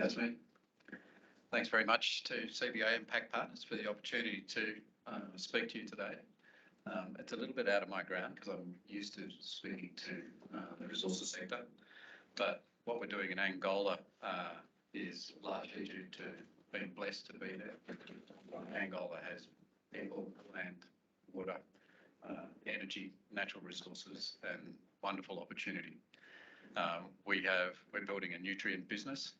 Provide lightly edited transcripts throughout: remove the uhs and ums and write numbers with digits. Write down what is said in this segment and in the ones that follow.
Yasmin. Thanks very much to CBA Impact Partners for the opportunity to speak to you today. It's a little bit out of my ground because I'm used to speaking to the resources sector, but what we're doing in Angola is largely due to being blessed to be there. Angola has people, land, water, energy, natural resources, and wonderful opportunity. We're building a nutrient business,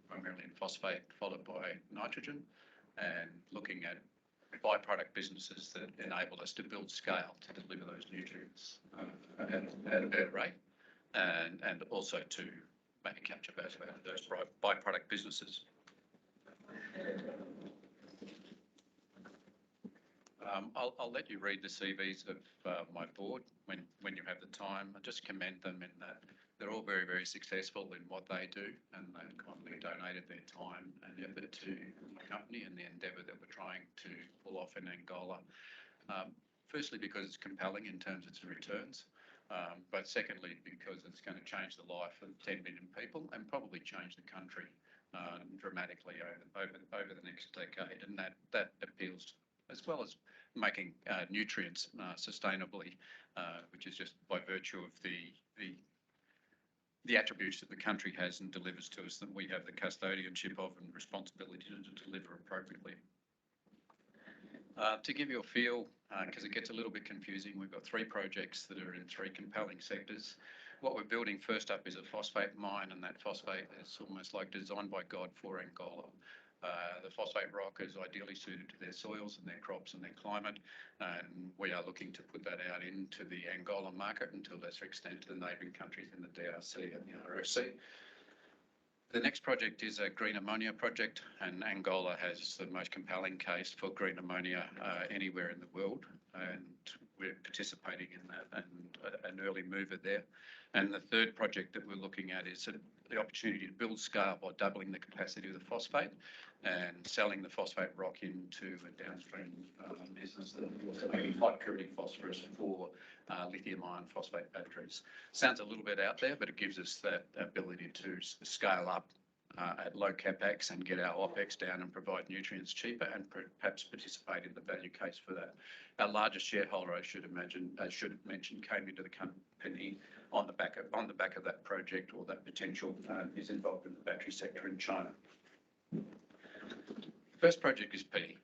primarily in phosphate, followed by nitrogen, and looking at byproduct businesses that enable us to build scale to deliver those nutrients at a better rate, and also to maybe capture those byproduct businesses. I'll let you read the CVs of my board when you have the time. I just commend them in that they're all very, very successful in what they do, and they've kindly donated their time and effort to the company and the endeavour that we're trying to pull off in Angola. Firstly, because it's compelling in terms of its returns, but secondly, because it's going to change the life of 10 million people and probably change the country dramatically over the next decade, and that appeals, as well as making nutrients sustainably, which is just by virtue of the attributes that the country has and delivers to us that we have the custodianship of and responsibility to deliver appropriately. To give you a feel, because it gets a little bit confusing, we've got 3 projects that are in 3 compelling sectors. What we're building first up is a phosphate mine, and that phosphate is almost like designed by God for Angola. The phosphate rock is ideally suited to their soils and their crops and their climate, and we are looking to put that out into the Angola market and to a lesser extent to the neighbouring countries in the DRC and the ROC. The next project is a green ammonia project, and Angola has the most compelling case for green ammonia anywhere in the world, and we're participating in that and an early mover there. And the third project that we're looking at is the opportunity to build scale by doubling the capacity of the phosphate and selling the phosphate rock into a downstream business that will make high purity phosphorus for lithium iron phosphate batteries. Sounds a little bit out there, but it gives us that ability to scale up at low capex and get our OPEX down and provide nutrients cheaper and perhaps participate in the value case for that. Our largest shareholder, I should mention, came into the company on the back of that project, or that potential is involved in the battery sector in China. First project is P.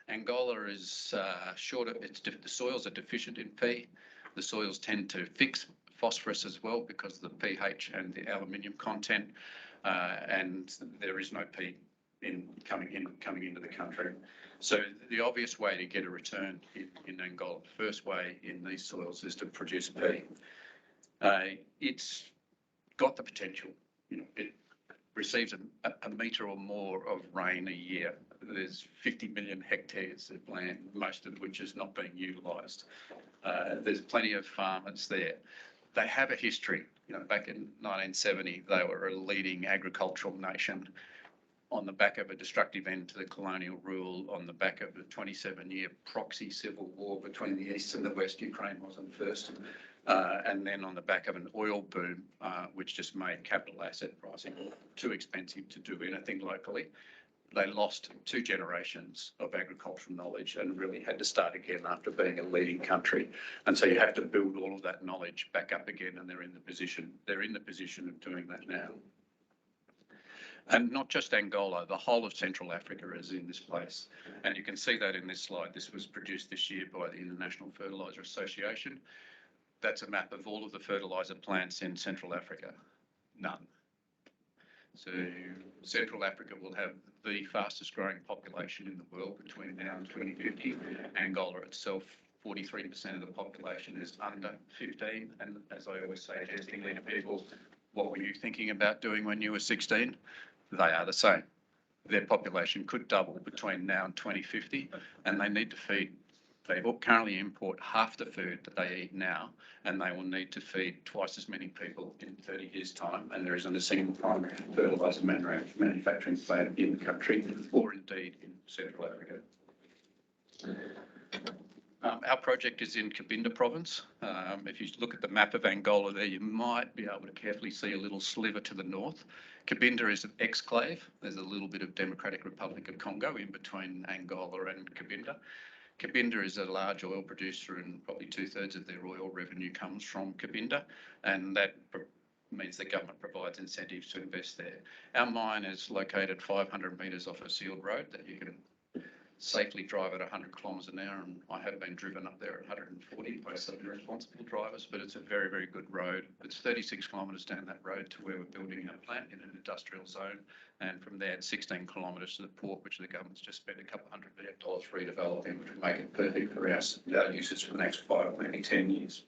Angola is shorter. The soils are deficient in P. The soils tend to fix phosphorus as well because of the pH and the aluminium content, and there is no P coming into the country. So the obvious way to get a return in Angola, the first way in these soils, is to produce P. It's got the potential. It receives a metre or more of rain a year. There's 50 million hectares of land, most of which is not being utilised. There's plenty of farmers there. They have a history. Back in 1970, they were a leading agricultural nation on the back of a destructive end to the colonial rule, on the back of a 27-year proxy civil war between the East and the West. Ukraine wasn't first. And then on the back of an oil boom, which just made capital asset pricing too expensive to do anything locally. They lost 2 generations of agricultural knowledge and really had to start again after being a leading country. And so you have to build all of that knowledge back up again, and they're in the position of doing that now. And not just Angola, the whole of Central Africa is in this place. And you can see that in this slide. This was produced this year by the International Fertilizer Association. That's a map of all of the fertilizer plants in Central Africa. None. So Central Africa will have the fastest growing population in the world between now and 2050. Angola itself, 43% of the population is under 15. And as I always say jestingly to people, what were you thinking about doing when you were 16? They are the same. Their population could double between now and 2050, and they need to feed. They currently import half the food that they eat now, and they will need to feed twice as many people in 30 years' time. And there isn't a single primary fertiliser manufacturing plant in the country, or indeed in Central Africa. Our project is in Capanda province. If you look at the map of Angola there, you might be able to carefully see a little sliver to the north. Capanda is an exclave. There's a little bit of Democratic Republic of Congo in between Angola and Capanda. Capanda is a large oil producer and probably 2/3 of their oil revenue comes from Capanda, and that means the government provides incentives to invest there. Our mine is located 500 metres off a sealed road that you can safely drive at 100 kilometres an hour, and I have been driven up there at 140 by some responsible drivers, but it's a very, very good road. It's 36 kilometres down that road to where we're building our plant in an industrial zone, and from there it's 16 kilometres to the port, which the government's just spent a couple $100 million redeveloping, which would make it perfect for our uses for the next 5, maybe 10 years.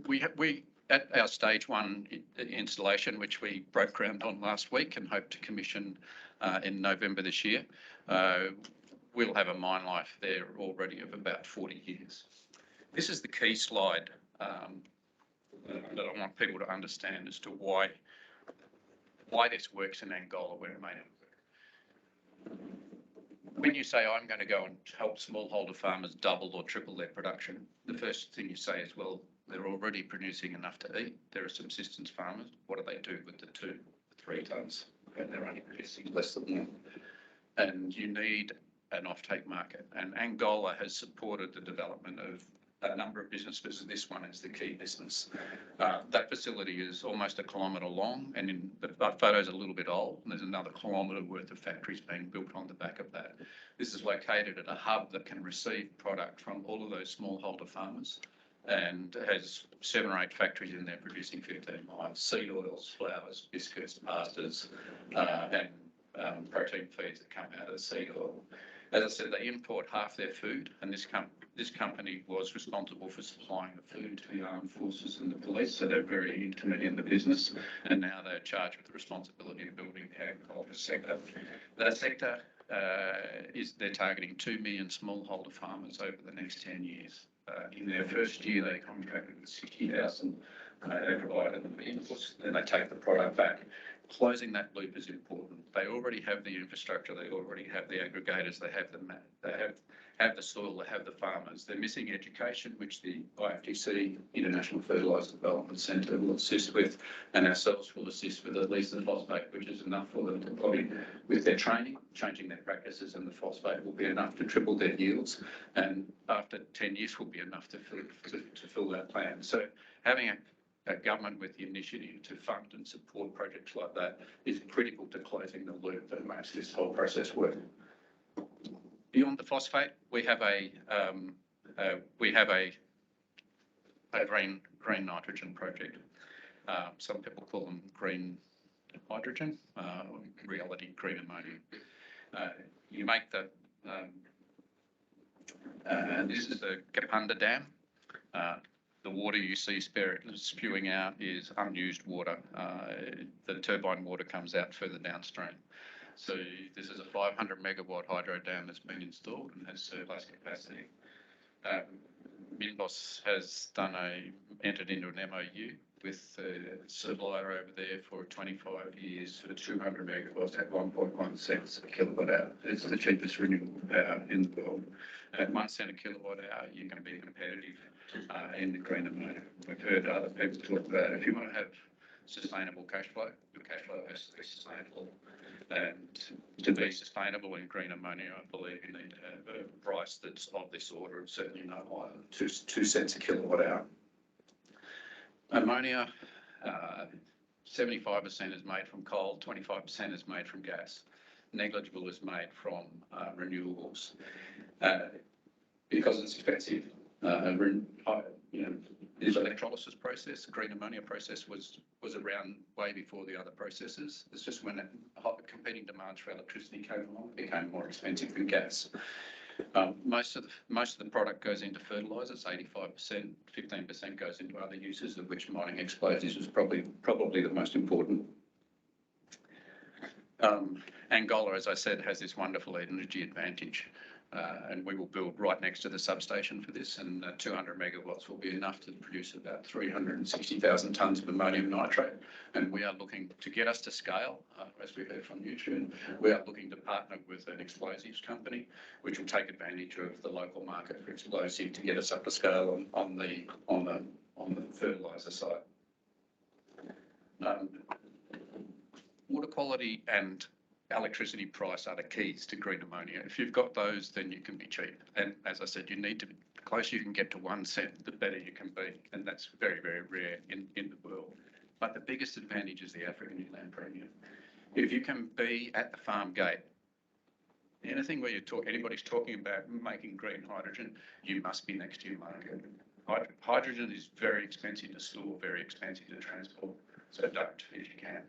We at our stage 1 installation, which we broke ground on last week and hope to commission in November this year, we'll have a mine life there already of about 40 years. This is the key slide that I want people to understand as to why this works in Angola, where it may not work. When you say, I'm going to go and help smallholder farmers double or triple their production, the first thing you say is, well, they're already producing enough to eat. There are subsistence farmers. What do they do with the 2 to 3 tonnes? And they're only producing less than 1. And you need an offtake market. And Angola has supported the development of a number of businesses. This one is the key business. That facility is almost 1 kilometre long, and in the photo's a little bit old, and there's another kilometre worth of factories being built on the back of that. This is located at a hub that can receive product from all of those smallholder farmers, and has 7 or 8 factories in there producing 15 mines, seed oils, flours, biscuits, pastas, and protein feeds that come out of seed oil. As I said, they import half their food, and this company was responsible for supplying the food to the armed forces and the police, so they're very intimate in the business, and now they're charged with the responsibility of building the agriculture sector. That sector they're targeting 2 million smallholder farmers over the next 10 years. In their first year, they contracted with 60,000. They provided them inputs, then they take the product back. Closing that loop is important. They already have the infrastructure. They already have the aggregators. They have the soil. They have the farmers. They're missing education, which the IFTC, International Fertilizer Development Centre, will assist with, and ourselves will assist with at least the phosphate, which is enough for them to probably, with their training, changing their practices, and the phosphate will be enough to triple their yields, and after 10 years will be enough to fill that plan. So having a government with the initiative to fund and support projects like that is critical to closing the loop that makes this whole process work. Beyond the phosphate, we have a green nitrogen project. Some people call them green hydrogen, in reality green ammonia. You make the this is the Capanda dam. The water you see spewing out is unused water. The turbine water comes out further downstream. So this is a 500 megawatt hydro dam that's been installed and has surplus capacity. Minbos has entered into an MOU with the supplier over there for 25 years for 200 megawatts at 1.1 cents a kilowatt hour. It's the cheapest renewable power in the world. At 1 cent a kilowatt hour, you're going to be competitive in the green ammonia. We've heard other people talk about if you want to have sustainable cash flow, your cash flow has to be sustainable. And to be sustainable in green ammonia, I believe you need to have a price that's of this order, and certainly no higher than 2 cents a kilowatt hour. Ammonia, 75% is made from coal, 25% is made from gas. Negligible is made from renewables. Because it's expensive, this electrolysis process, the green ammonia process, was around way before the other processes. It's just when competing demands for electricity came along, it became more expensive than gas. Most of the product goes into fertilizers, 85%, 15% goes into other uses, of which mining explosives is probably the most important. Angola, as I said, has this wonderful energy advantage. and we will build right next to the substation for this, and 200 megawatts will be enough to produce about 360,000 tonnes of ammonium nitrate. And we are looking to get us to scale, as we heard from Nutrien. We are looking to partner with an explosives company, which will take advantage of the local market for explosive to get us up to scale on the fertilizer side. Water quality and electricity price are the keys to green ammonia. If you've got those, then you can be cheap. And as I said, you need to be, the closer you can get to 1 cent, the better you can be. And that's very, very rare in the world. But the biggest advantage is the African inland premium. If you can be at the farm gate, anything where anybody's talking about making green hydrogen, you must be next to your market. Hydrogen is very expensive to store, very expensive to transport. So don't if you can.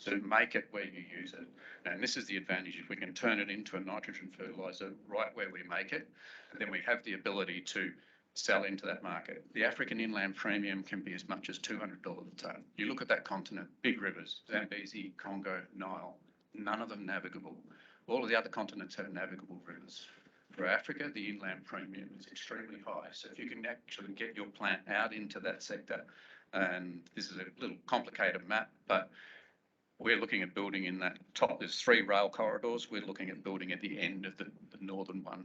So make it where you use it. And this is the advantage. If we can turn it into a nitrogen fertilizer right where we make it, then we have the ability to sell into that market. The African inland premium can be as much as $200 a tonne. You look at that continent, big rivers, Zambezi, Congo, Nile, none of them navigable. All of the other continents have navigable rivers. For Africa, the inland premium is extremely high. So if you can actually get your plant out into that sector, and this is a little complicated map, but we're looking at building in that top. There's 3 rail corridors. We're looking at building at the end of the northern one.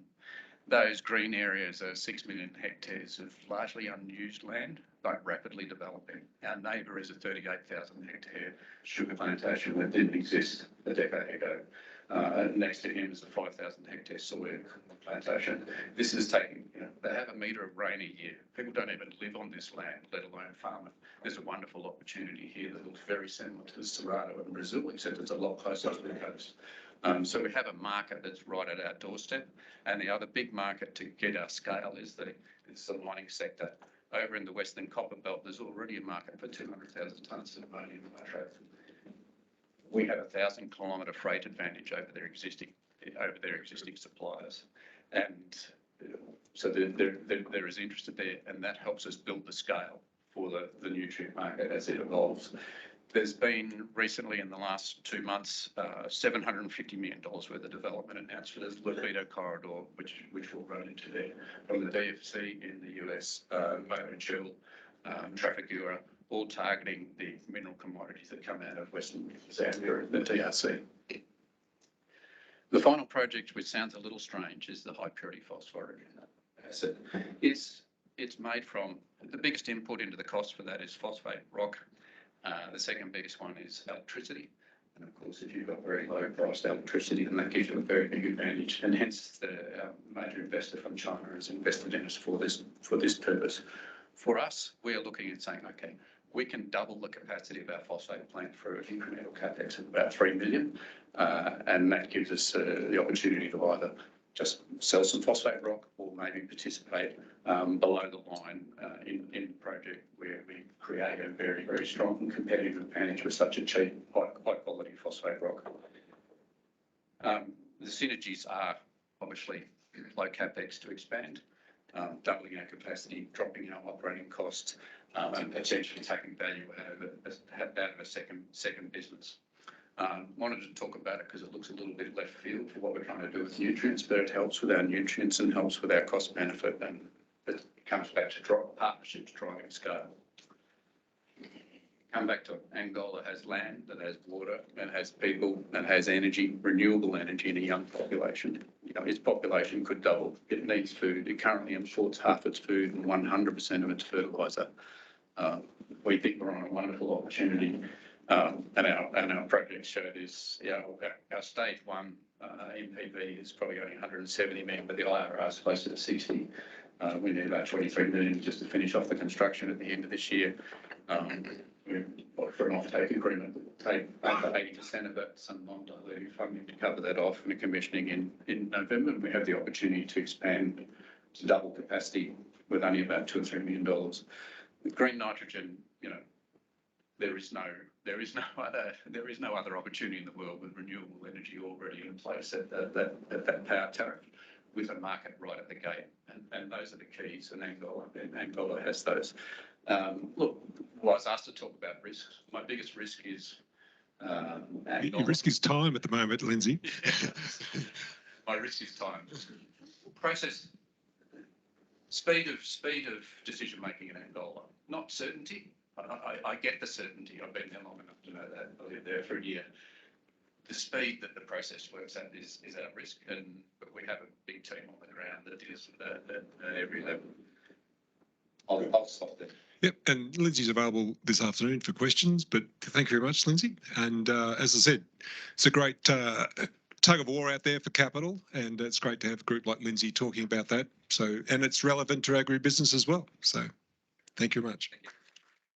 Those green areas are 6 million hectares of largely unused land, but rapidly developing. Our neighbour is a 38,000 hectare sugar plantation that didn't exist a decade ago. Next to him is a 5,000 hectare soy plantation. This is taking, they have a metre of rain a year. People don't even live on this land, let alone farm it. There's a wonderful opportunity here that looks very similar to the Cerrado in Brazil, except it's a lot closer to the coast. So we have a market that's right at our doorstep. And the other big market to get our scale is the mining sector. Over in the Western Copper Belt, there's already a market for 200,000 tonnes of ammonium nitrate. We have a 1,000-kilometre freight advantage over their existing suppliers, and so there is interest there, and that helps us build the scale for the nutrient market as it evolves. There's been recently in the last 2 months $750 million worth of development announced for this Libido corridor, which will run into there from the DFC in the US, Motor Chill, Trafigura, all targeting the mineral commodities that come out of Western Zambia and the DRC. The final project, which sounds a little strange, is the high purity phosphoric acid. It's made from, the biggest input into the cost for that is phosphate rock. The second biggest one is electricity. And of course, if you've got very low priced electricity, then that gives you a very big advantage. And hence the major investor from China has invested in us for this purpose. For us, we are looking at saying, okay, we can double the capacity of our phosphate plant through an incremental capex of about 3 million. And that gives us the opportunity to either just sell some phosphate rock or maybe participate below the line in the project where we create a very, very strong and competitive advantage with such a cheap, high quality phosphate rock. The synergies are obviously low capex to expand, doubling our capacity, dropping our operating costs, and potentially taking value out of a second business. Wanted to talk about it because it looks a little bit left field for what we're trying to do with nutrients, but it helps with our nutrients and helps with our cost benefit, and it comes back to partnerships driving scale. Come back to it. Angola has land, it has water, it has people, it has energy, renewable energy, and a young population. Its population could double. It needs food. It currently imports half its food and 100% of its fertiliser. We think we're on a wonderful opportunity. And our projects show this. Our stage 1 MPV is probably only 170 million, but the IRR is closer to 60. We need about 23 million just to finish off the construction at the end of this year. We're for an off-take agreement, take up to 80% of it, some non-dilutive funding to cover that off, and a commissioning in November. And we have the opportunity to expand to double capacity with only about $2 or $3 million. With green nitrogen, there is no other opportunity in the world with renewable energy already in place at that power tariff, with a market right at the gate, and those are the keys. And Angola has those. Look, I was asked to talk about risks. My biggest risk is your risk is time at the moment, Lindsay. My risk is time. process, speed of decision making in Angola, not certainty. I get the certainty. I've been there long enough to know that. I lived there for a year. The speed that the process works at is at risk, but we have a big team on the ground that is at every level. I'll stop there. Yep, and Lindsay's available this afternoon for questions, but thank you very much, Lindsay. And as I said, it's a great tug of war out there for capital, and it's great to have a group like Lindsay talking about that. So, and it's relevant to agribusiness as well. So, thank you very much. Thank you.